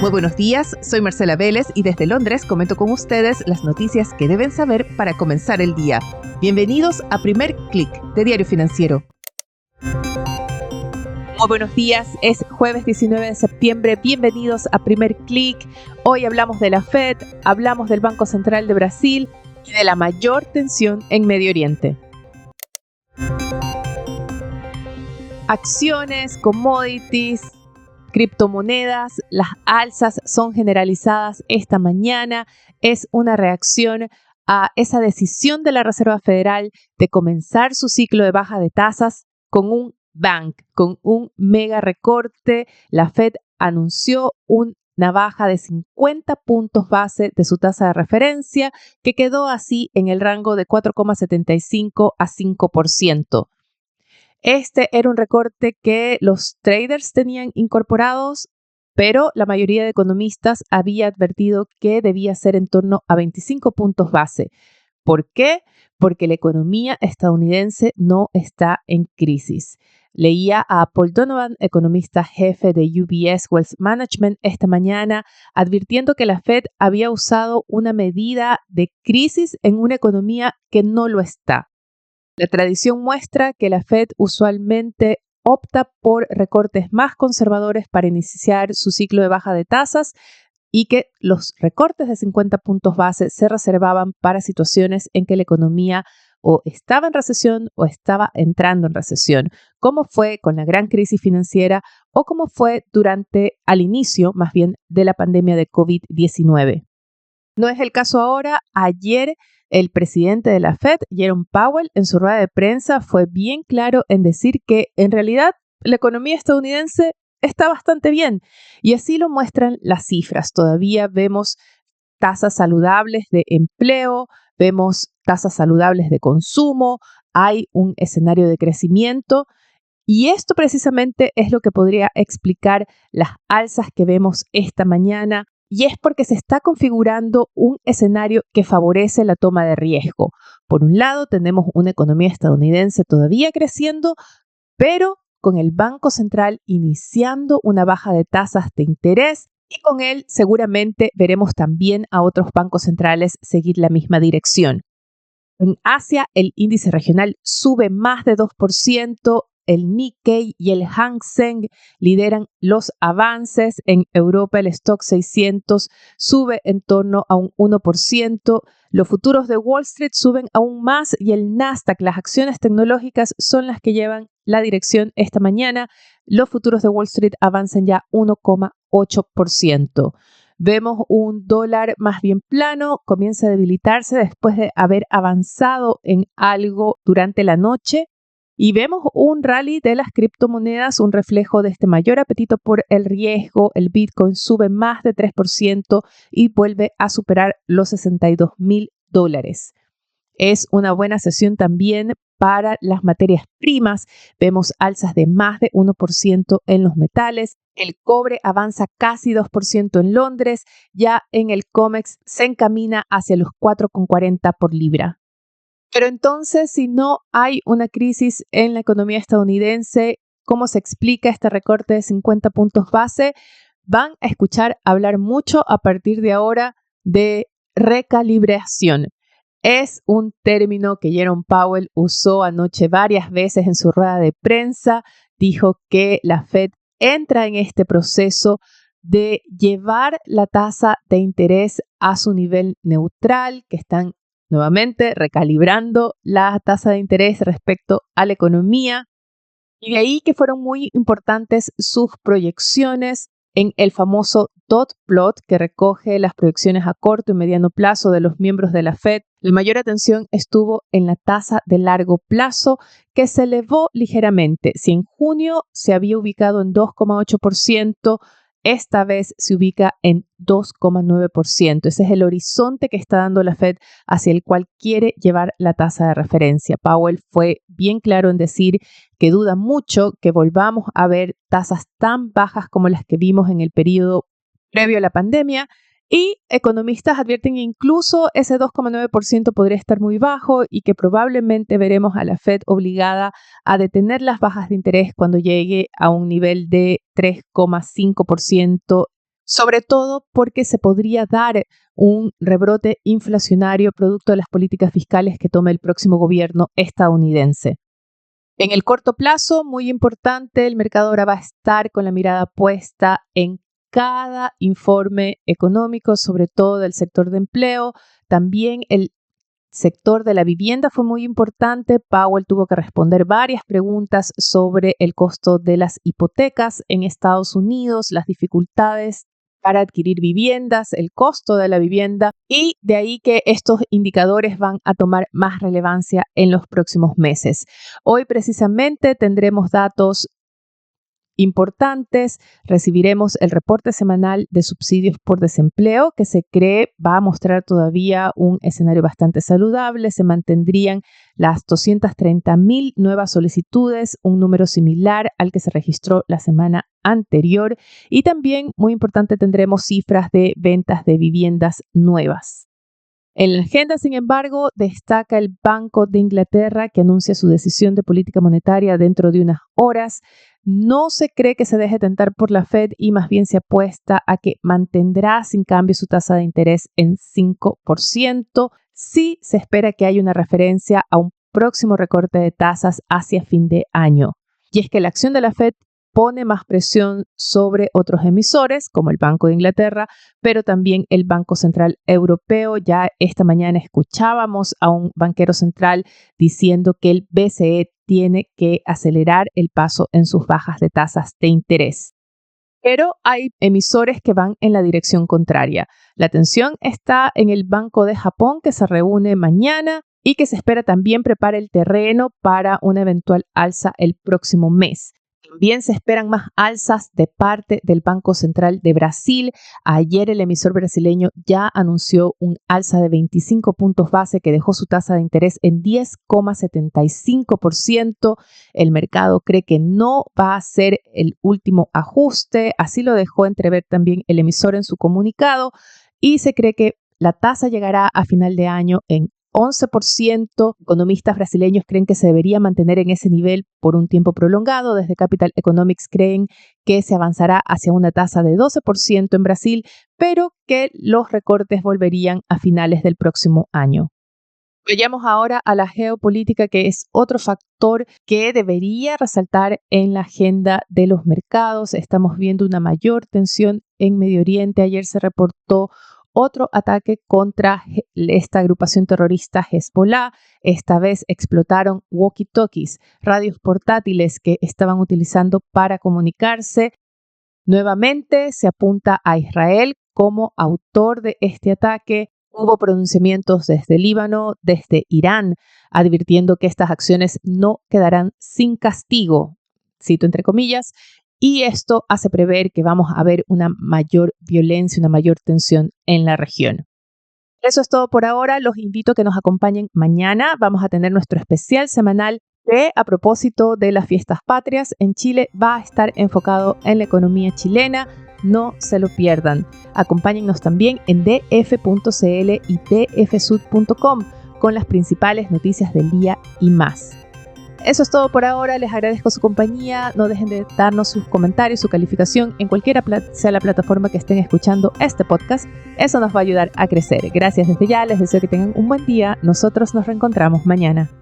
Muy buenos días, soy Marcela Vélez y desde Londres comento con ustedes las noticias que deben saber para comenzar el día. Bienvenidos a Primer Click de Diario Financiero. Muy buenos días, es jueves 19 de septiembre, bienvenidos a Primer Click. Hoy hablamos de la Fed, hablamos del Banco Central de Brasil y de la mayor tensión en Medio Oriente. Acciones, commodities, criptomonedas, las alzas son generalizadas esta mañana. Es una reacción a esa decisión de la Reserva Federal de comenzar su ciclo de baja de tasas con un bang, con un mega recorte. La Fed anunció una baja de 50 puntos base de su tasa de referencia, que quedó así en el rango de 4,75 a 5%. Este era un recorte que los traders tenían incorporados, pero la mayoría de economistas había advertido que debía ser en torno a 25 puntos base. ¿Por qué? Porque la economía estadounidense no está en crisis. Leía a Paul Donovan, economista jefe de UBS Wealth Management, esta mañana, advirtiendo que la Fed había usado una medida de crisis en una economía que no lo está. La tradición muestra que la Fed usualmente opta por recortes más conservadores para iniciar su ciclo de baja de tasas y que los recortes de 50 puntos base se reservaban para situaciones en que la economía o estaba en recesión o estaba entrando en recesión, como fue con la gran crisis financiera o como fue al inicio más bien de la pandemia de COVID-19. No es el caso ahora. Ayer el presidente de la Fed, Jerome Powell, en su rueda de prensa fue bien claro en decir que en realidad la economía estadounidense está bastante bien y así lo muestran las cifras. Todavía vemos tasas saludables de empleo, vemos tasas saludables de consumo, hay un escenario de crecimiento y esto precisamente es lo que podría explicar las alzas que vemos esta mañana. Y es porque se está configurando un escenario que favorece la toma de riesgo. Por un lado, tenemos una economía estadounidense todavía creciendo, pero con el Banco Central iniciando una baja de tasas de interés y con él seguramente veremos también a otros bancos centrales seguir la misma dirección. En Asia, el índice regional sube más de 2%. El Nikkei y el Hang Seng lideran los avances. En Europa, el Stock 600 sube en torno a un 1%. Los futuros de Wall Street suben aún más y el Nasdaq, las acciones tecnológicas, son las que llevan la dirección esta mañana. Los futuros de Wall Street avanzan ya 1,8%. Vemos un dólar más bien plano, comienza a debilitarse después de haber avanzado en algo durante la noche. Y vemos un rally de las criptomonedas, un reflejo de este mayor apetito por el riesgo. El Bitcoin sube más de 3% y vuelve a superar los $62,000. Es una buena sesión también para las materias primas. Vemos alzas de más de 1% en los metales. El cobre avanza casi 2% en Londres. Ya en el COMEX se encamina hacia los 4,40 por libra. Pero entonces, si no hay una crisis en la economía estadounidense, ¿cómo se explica este recorte de 50 puntos base? Van a escuchar hablar mucho a partir de ahora de recalibración. Es un término que Jerome Powell usó anoche varias veces en su rueda de prensa. Dijo que la Fed entra en este proceso de llevar la tasa de interés a su nivel neutral, que están nuevamente recalibrando la tasa de interés respecto a la economía. Y de ahí que fueron muy importantes sus proyecciones en el famoso dot plot que recoge las proyecciones a corto y mediano plazo de los miembros de la Fed. La mayor atención estuvo en la tasa de largo plazo, que se elevó ligeramente. Si en junio se había ubicado en 2,8%, esta vez se ubica en 2,9%. Ese es el horizonte que está dando la Fed hacia el cual quiere llevar la tasa de referencia. Powell fue bien claro en decir que duda mucho que volvamos a ver tasas tan bajas como las que vimos en el periodo previo a la pandemia Y economistas advierten que incluso ese 2,9% podría estar muy bajo y que probablemente veremos a la Fed obligada a detener las bajas de interés cuando llegue a un nivel de 3,5%, sobre todo porque se podría dar un rebrote inflacionario producto de las políticas fiscales que tome el próximo gobierno estadounidense. En el corto plazo, muy importante, el mercado ahora va a estar con la mirada puesta en cada informe económico, sobre todo del sector de empleo. También el sector de la vivienda fue muy importante. Powell tuvo que responder varias preguntas sobre el costo de las hipotecas en Estados Unidos, las dificultades para adquirir viviendas, el costo de la vivienda, y de ahí que estos indicadores van a tomar más relevancia en los próximos meses. Hoy precisamente tendremos datos importantes. Recibiremos el reporte semanal de subsidios por desempleo, que se cree va a mostrar todavía un escenario bastante saludable. Se mantendrían las 230,000 nuevas solicitudes, un número similar al que se registró la semana anterior. Y también, muy importante, tendremos cifras de ventas de viviendas nuevas. En la agenda, sin embargo, destaca el Banco de Inglaterra, que anuncia su decisión de política monetaria dentro de unas horas. No se cree que se deje tentar por la Fed y más bien se apuesta a que mantendrá sin cambio su tasa de interés en 5%. Sí se espera que haya una referencia a un próximo recorte de tasas hacia fin de año. Y es que la acción de la Fed pone más presión sobre otros emisores, como el Banco de Inglaterra, pero también el Banco Central Europeo. Ya esta mañana escuchábamos a un banquero central diciendo que el BCE tiene que acelerar el paso en sus bajas de tasas de interés. Pero hay emisores que van en la dirección contraria. La atención está en el Banco de Japón, que se reúne mañana y que se espera también prepare el terreno para una eventual alza el próximo mes. También se esperan más alzas de parte del Banco Central de Brasil. Ayer el emisor brasileño ya anunció un alza de 25 puntos base que dejó su tasa de interés en 10,75%. El mercado cree que no va a ser el último ajuste. Así lo dejó entrever también el emisor en su comunicado y se cree que la tasa llegará a final de año en 11%. Economistas brasileños creen que se debería mantener en ese nivel por un tiempo prolongado. Desde Capital Economics creen que se avanzará hacia una tasa de 12% en Brasil, pero que los recortes volverían a finales del próximo año. Vayamos ahora a la geopolítica, que es otro factor que debería resaltar en la agenda de los mercados. Estamos viendo una mayor tensión en Medio Oriente. Ayer se reportó otro ataque contra esta agrupación terrorista Hezbollah. Esta vez explotaron walkie-talkies, radios portátiles que estaban utilizando para comunicarse. Nuevamente se apunta a Israel como autor de este ataque. Hubo pronunciamientos desde Líbano, desde Irán, advirtiendo que estas acciones no quedarán sin castigo, cito entre comillas, y esto hace prever que vamos a ver una mayor violencia, una mayor tensión en la región. Eso es todo por ahora. Los invito a que nos acompañen mañana. Vamos a tener nuestro especial semanal que, a propósito de las fiestas patrias en Chile, va a estar enfocado en la economía chilena. No se lo pierdan. Acompáñennos también en df.cl y dfsud.com con las principales noticias del día y más. Eso es todo por ahora. Les agradezco su compañía. No dejen de darnos sus comentarios, su calificación en cualquiera sea la plataforma que estén escuchando este podcast. Eso nos va a ayudar a crecer. Gracias desde ya. Les deseo que tengan un buen día. Nosotros nos reencontramos mañana.